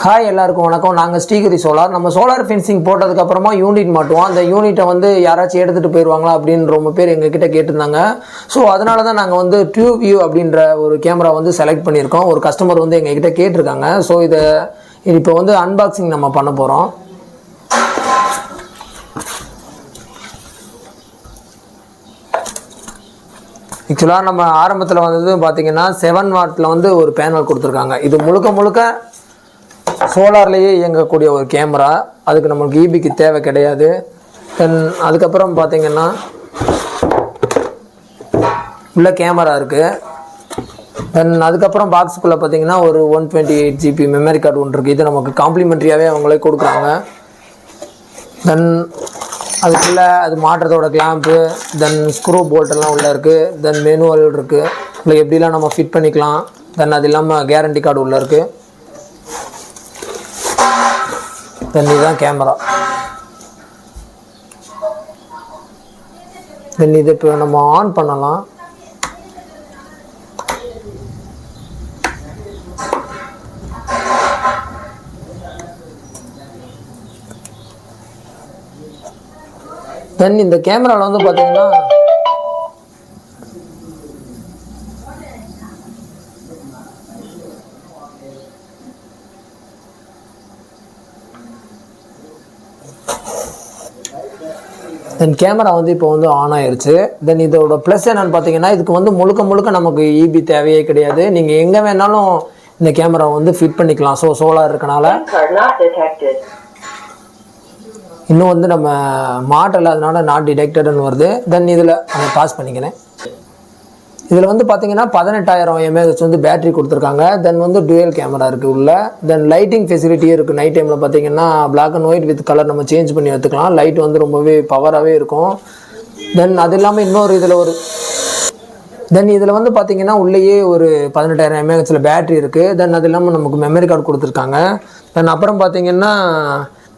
Hi எல்லாருக்கும் வணக்கம். நாங்கள் ஸ்ரீகிரி சோலார். நம்ம சோலார் ஃபென்சிங் போட்டதுக்கப்புறமா யூனிட் மாட்டுவோம். அந்த யூனிட்டை வந்து யாராச்சும் எடுத்துகிட்டு போயிடுவாங்களா அப்படின்னு ரொம்ப பேர் எங்ககிட்ட கேட்டிருந்தாங்க. ஸோ அதனால தான் நாங்கள் வந்து டியூப் வியூ அப்படின்ற ஒரு கேமரா வந்து செலக்ட் பண்ணியிருக்கோம். ஒரு கஸ்டமர் வந்து எங்ககிட்ட கேட்டிருக்காங்க. ஸோ இதை இப்போ வந்து அன்பாக்சிங் நம்ம பண்ண போகிறோம். ஆக்சுவலாக நம்ம ஆரம்பத்தில் வந்தது பார்த்திங்கன்னா 7 வாட்டில் வந்து ஒரு பேனல் கொடுத்துருக்காங்க. இது முழுக்க சோலார்லேயே இயங்கக்கூடிய ஒரு கேமரா. அதுக்கு நம்மளுக்கு ஈபிக்கு தேவை கிடையாது. தென் அதுக்கப்புறம் பார்த்திங்கன்னா உள்ள கேமரா இருக்குது. தென் அதுக்கப்புறம் பாக்ஸுக்குள்ளே பார்த்திங்கன்னா ஒரு 128 GB மெமரி கார்டு ஒன்று இருக்குது. இது நமக்கு காம்ப்ளிமெண்ட்ரியாகவே அவங்களே கொடுக்குறாங்க. தென் அதுக்குள்ளே அது மாட்டுறதோட கிளாம்பு, தென் ஸ்க்ரூ போல்ட்டெல்லாம் உள்ளே இருக்குது. தென் மேனுவல் இருக்குது, இல்லை எப்படிலாம் நம்ம ஃபிட் பண்ணிக்கலாம். தென் அது இல்லாமல் கேரண்டி கார்டு உள்ளே இருக்குது. தென் இதுதான் கேமரா. தென் இதை இப்போ நம்ம ஆன் பண்ணலாம். தென் இந்த கேமராவில் வந்து பார்த்தீங்கன்னா தென் கேமரா வந்து இப்போ வந்து ஆன் ஆயிடுச்சு. தென் இதோட ப்ளஸ் என்னென்னு பார்த்தீங்கன்னா இதுக்கு வந்து முழுக்க நமக்கு ஈபி தேவையே கிடையாது. நீங்கள் எங்கே வேணாலும் இந்த கேமரா வந்து ஃபிட் பண்ணிக்கலாம். ஸோ சோலார் இருக்கனால இன்னும் வந்து நம்ம மாட்டல, அதனால நாட் டிடெக்டட்னு வருது. தென் இதில் அதை பாஸ் பண்ணிக்கிறேன். இதில் வந்து பார்த்தீங்கன்னா 18,000 mAh வந்து பேட்டரி கொடுத்துருக்காங்க. தென் வந்து டுவெல் கேமரா இருக்குது உள்ள. தென் லைட்டிங் ஃபெசிலிட்டியும் இருக்குது. நைட் டைமில் பார்த்தீங்கன்னா black and white with colour நம்ம சேஞ்ச் பண்ணி எடுத்துக்கலாம். லைட் வந்து ரொம்பவே பவராகவே இருக்கும். தென் அது இல்லாமல் இன்னொரு இதில் வந்து பார்த்தீங்கன்னா உள்ளேயே ஒரு 18,000 mAh பேட்டரி இருக்குது. தென் அது இல்லாமல் நமக்கு மெமரி கார்டு கொடுத்துருக்காங்க. தென் அப்புறம் பார்த்தீங்கன்னா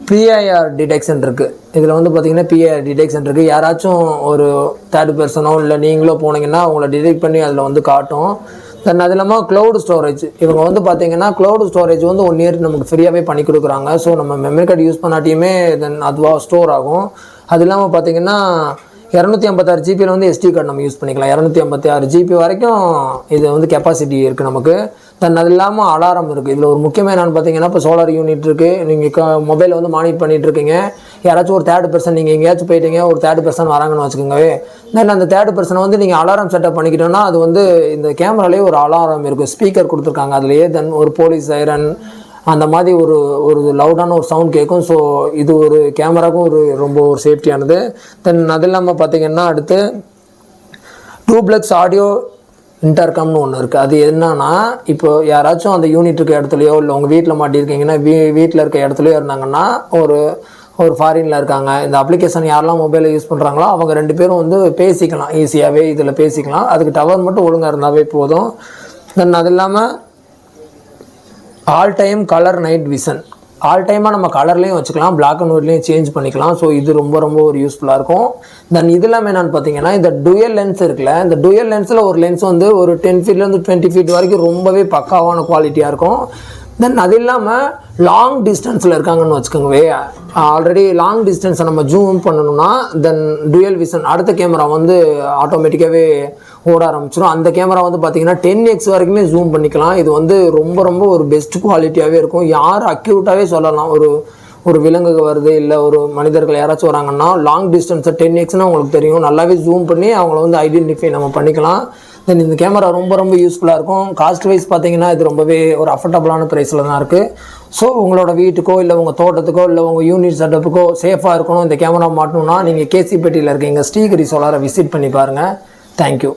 PIR டிடெக்ஷன் இருக்குது. இதில் வந்து பார்த்திங்கன்னா PIR டிடெக்ஷன் இருக்குது. யாராச்சும் ஒரு தேர்ட் பர்சனோ இல்லை நீங்களோ போனீங்கன்னா அவங்கள டிடெக்ட் பண்ணி அதில் வந்து காட்டும். தென் அது இல்லாமல் க்ளவுட் ஸ்டோரேஜ். இவங்க வந்து பார்த்திங்கன்னா க்ளவுட் ஸ்டோரேஜ் வந்து 1 year நமக்கு ஃப்ரீயாகவே பண்ணி கொடுக்குறாங்க. ஸோ நம்ம மெமரி கார்டு யூஸ் பண்ணாட்டியுமே தென் அதுவாக ஸ்டோர் ஆகும். அது இல்லாமல் பார்த்திங்கன்னா 256 GB வந்து SD கார்டு நம்ம யூஸ் பண்ணிக்கலாம். 256 GB வரைக்கும் இது வந்து கெப்பாசிட்டி இருக்குது நமக்கு. தென் அது இல்லாமல் அலாரம் இருக்குது. இதில் ஒரு முக்கியமாக என்னென்னு பார்த்தீங்கன்னா இப்போ சோலார் யூனிட் இருக்குது. நீங்கள் மொபைலில் வந்து மானிட்டர் பண்ணிகிட்டு இருக்கீங்க. யாராச்சும் ஒரு தேர்ட் பர்சன், நீங்கள் எங்கேயாச்சும் போயிட்டீங்க, ஒரு தேர்ட் பர்சன் வராங்கன்னு வச்சுக்கோங்கவே. தென் அந்த தேர்ட் பர்சனை வந்து நீங்கள் அலாரம் செட்டப் பண்ணிக்கிட்டோன்னா அது வந்து இந்த கேமராலேயே ஒரு அலாரம் இருக்குது. ஸ்பீக்கர் கொடுத்துருக்காங்க அதுலேயே. தென் ஒரு போலீஸ் சைரன் அந்த மாதிரி ஒரு லவுடான ஒரு சவுண்ட் கேட்கும். ஸோ இது ஒரு கேமராவுக்கும் ரொம்ப ஒரு சேஃப்டியானது. தென் அது இல்லாமல் பார்த்தீங்கன்னா அடுத்து டூப்ளெக்ஸ் ஆடியோ இன்டர்கம்னு ஒன்று இருக்குது. அது என்னன்னா இப்போ யாராச்சும் அந்த யூனிட் இருக்க இடத்துலையோ இல்லை உங்கள் வீட்டில் மாட்டியிருக்கீங்கன்னா வீட்டில் இருக்க இடத்துலையோ இருந்தாங்கன்னா ஒரு ஃபாரினில் இருக்காங்க, இந்த அப்ளிகேஷன் யாரெல்லாம் மொபைலில் யூஸ் பண்ணுறாங்களோ அவங்க 2 பேரும் வந்து பேசிக்கலாம். ஈஸியாகவே இதில் பேசிக்கலாம். அதுக்கு டவர் மட்டும் ஒழுங்காக இருந்தாவே போதும். தென் அது இல்லாமல் all time colour night vision. All டைமாக நம்ம கலர்லேயும் வச்சுக்கலாம், பிளாக் அண்ட் ஒயிட்லேயும் சேஞ்ச் பண்ணிக்கலாம். ஸோ இது ரொம்ப ஒரு யூஸ்ஃபுல்லாக இருக்கும். தென் இது இல்லாமல் என்னென்னு பார்த்தீங்கன்னா இந்த டுயல் லென்ஸ் இருக்குல்ல, இந்த டுயல் லென்ஸில் ஒரு லென்ஸ் வந்து ஒரு 10 feetலேருந்து 20 feet வரைக்கும் ரொம்பவே பக்காவான குவாலிட்டியாக இருக்கும். தென் அது இல்லாமல் லாங் டிஸ்டன்ஸில் இருக்காங்கன்னு வச்சுக்கோங்கவே. ஆல்ரெடி லாங் டிஸ்டன்ஸை நம்ம ஜூம் பண்ணணும்னா தென் டுயல் விஷன் அடுத்த கேமரா வந்து ஆட்டோமேட்டிக்காகவே ஓட ஆரம்பிச்சிடும். அந்த கேமரா வந்து பார்த்திங்கன்னா 10x வரைக்குமே ஜூம் பண்ணிக்கலாம். இது வந்து ரொம்ப ஒரு பெஸ்ட் குவாலிட்டியாகவே இருக்கும். யார் அக்யூரேட்டாகவே சொல்லலாம். ஒரு விலங்கு வருது இல்லை ஒரு மனிதர்கள் யாராச்சும் வராங்கன்னா லாங் டிஸ்டன்ஸை 10xனால் உங்களுக்கு தெரியும், நல்லாவே ஜூம் பண்ணி அவங்கள வந்து ஐடென்டிஃபை நம்ம பண்ணிக்கலாம். தென் இந்த கேமரா ரொம்ப யூஸ்ஃபுல்லாக இருக்கும். காஸ்ட் வைஸ் பார்த்தீங்கன்னா இது ரொம்பவே ஒரு அஃபோர்டபுளான ப்ரைஸில் தான் இருக்குது. ஸோ உங்களோட வீட்டுக்கோ இல்லை உங்கள் தோட்டத்துக்கோ இல்லை உங்கள் யூனிட் செட்டப்புக்கோ சேஃபாக இருக்கணும், இந்த கேமரா மாட்டணும்னா நீங்கள் கேசிப்பேட்டியில் இருக்கீங்க ஸ்ரீகிரி சோலாரை விசிட் பண்ணி பாருங்கள். தேங்க்யூ.